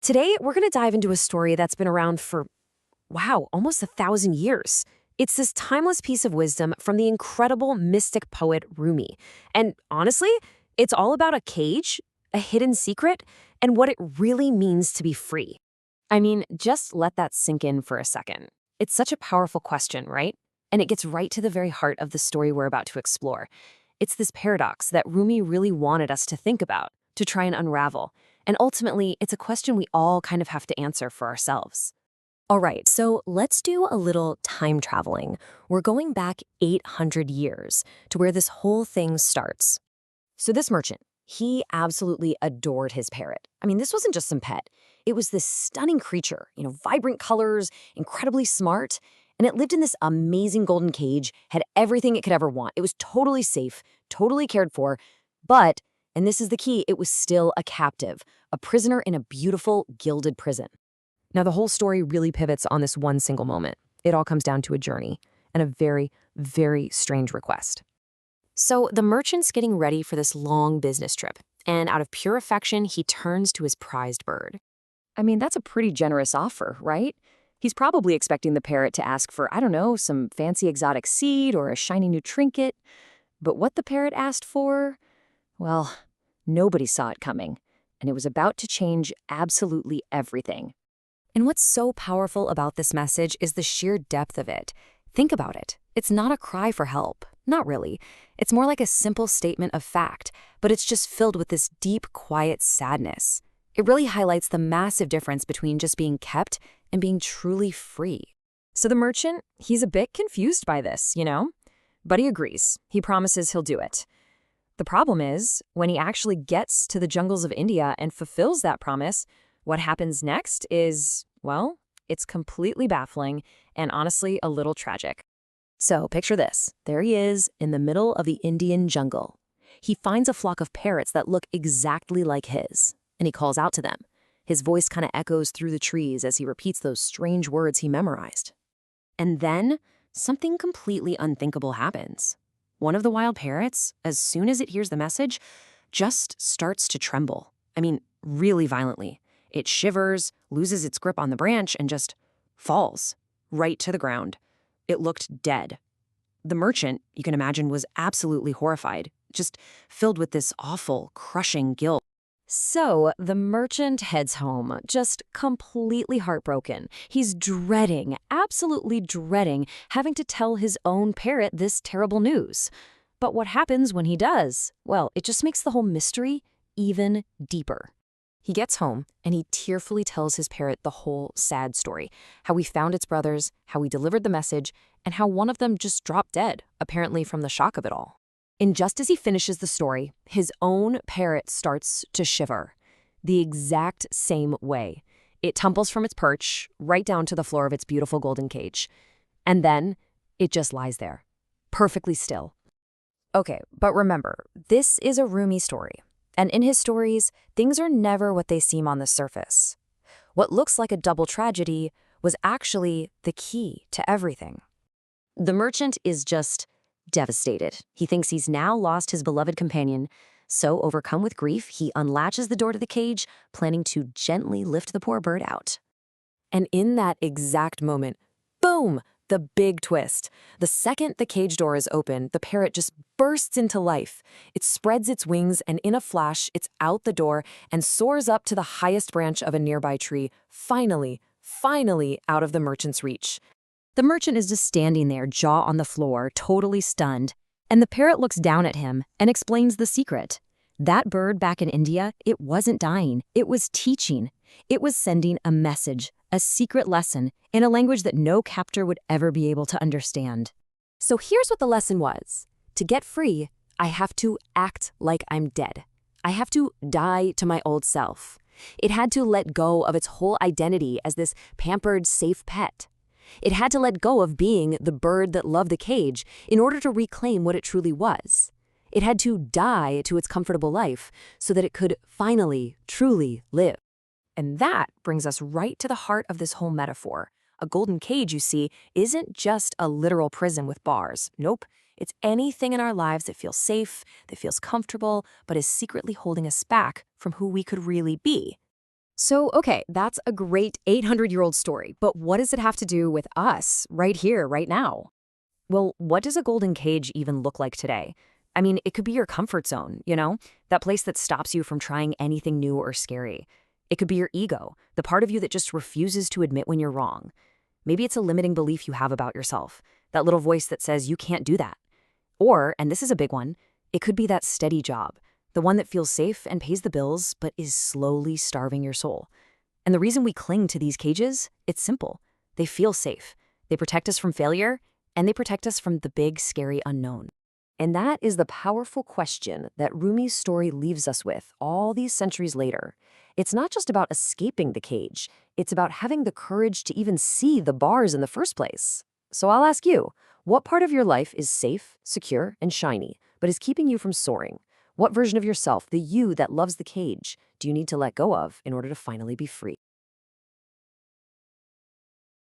Today, we're going to dive into a story that's been around for, wow, almost 1,000 years. It's this timeless piece of wisdom from the incredible mystic poet Rumi. And honestly, it's all about a cage, a hidden secret, and what it really means to be free. I mean, just let that sink in for a second. It's such a powerful question, right? And it gets right to the very heart of the story we're about to explore. It's this paradox that Rumi really wanted us to think about, to try and unravel. And ultimately, it's a question we all kind of have to answer for ourselves. All right, so let's do a little time traveling. We're going back 800 years to where this whole thing starts. So this merchant, he absolutely adored his parrot. I mean, this wasn't just some pet. It was this stunning creature, vibrant colors, incredibly smart, and it lived in this amazing golden cage, had everything it could ever want. It was totally safe, totally cared for, but, and this is the key, it was still a captive, a prisoner in a beautiful gilded prison. Now, the whole story really pivots on this one single moment. It all comes down to a journey and a very, very strange request. So the merchant's getting ready for this long business trip, and out of pure affection, he turns to his prized bird. I mean, that's a pretty generous offer, right? He's probably expecting the parrot to ask for, I don't know, some fancy exotic seed or a shiny new trinket. But what the parrot asked for? Well, nobody saw it coming, and it was about to change absolutely everything. And what's so powerful about this message is the sheer depth of it. Think about it. It's not a cry for help. Not really. It's more like a simple statement of fact, but it's just filled with this deep, quiet sadness. It really highlights the massive difference between just being kept and being truly free. So the merchant, he's a bit confused by this, But he agrees. He promises he'll do it. The problem is, when he actually gets to the jungles of India and fulfills that promise, what happens next is, well, it's completely baffling and honestly a little tragic. So picture this. There he is in the middle of the Indian jungle. He finds a flock of parrots that look exactly like his, and he calls out to them. His voice kind of echoes through the trees as he repeats those strange words he memorized. And then something completely unthinkable happens. One of the wild parrots, as soon as it hears the message, just starts to tremble. I mean, really violently. It shivers, loses its grip on the branch, and just falls right to the ground. It looked dead. The merchant, you can imagine, was absolutely horrified, just filled with this awful, crushing guilt. So the merchant heads home, just completely heartbroken. He's dreading, absolutely dreading, having to tell his own parrot this terrible news. But what happens when he does? Well, it just makes the whole mystery even deeper. He gets home, and he tearfully tells his parrot the whole sad story, how he found its brothers, how he delivered the message, and how one of them just dropped dead, apparently from the shock of it all. And just as he finishes the story, his own parrot starts to shiver, the exact same way. It tumbles from its perch right down to the floor of its beautiful golden cage. And then it just lies there, perfectly still. Okay, but remember, this is a Rumi story. And in his stories, things are never what they seem on the surface. What looks like a double tragedy was actually the key to everything. The merchant is just devastated. He thinks he's now lost his beloved companion, so overcome with grief, he unlatches the door to the cage, planning to gently lift the poor bird out. And in that exact moment, boom! The big twist. The second the cage door is open, the parrot just bursts into life. It spreads its wings, and in a flash, it's out the door and soars up to the highest branch of a nearby tree, finally out of the merchant's reach. The merchant is just standing there, jaw on the floor, totally stunned, and the parrot looks down at him and explains the secret. That bird back in India, it wasn't dying, it was teaching. It was sending a message, a secret lesson, in a language that no captor would ever be able to understand. So here's what the lesson was. To get free, I have to act like I'm dead. I have to die to my old self. It had to let go of its whole identity as this pampered, safe pet. It had to let go of being the bird that loved the cage in order to reclaim what it truly was. It had to die to its comfortable life so that it could finally, truly live. And that brings us right to the heart of this whole metaphor. A golden cage, you see, isn't just a literal prison with bars. Nope. It's anything in our lives that feels safe, that feels comfortable, but is secretly holding us back from who we could really be. So, okay, that's a great 800-year-old story, but what does it have to do with us right here, right now? Well, what does a golden cage even look like today? I mean, it could be your comfort zone, that place that stops you from trying anything new or scary. It could be your ego, the part of you that just refuses to admit when you're wrong. Maybe it's a limiting belief you have about yourself, that little voice that says you can't do that. Or, and this is a big one, it could be that steady job, the one that feels safe and pays the bills, but is slowly starving your soul. And the reason we cling to these cages, it's simple. They feel safe. They protect us from failure, and they protect us from the big, scary unknown. And that is the powerful question that Rumi's story leaves us with all these centuries later. It's not just about escaping the cage, it's about having the courage to even see the bars in the first place. So I'll ask you, what part of your life is safe, secure, and shiny, but is keeping you from soaring? What version of yourself, the you that loves the cage, do you need to let go of in order to finally be free?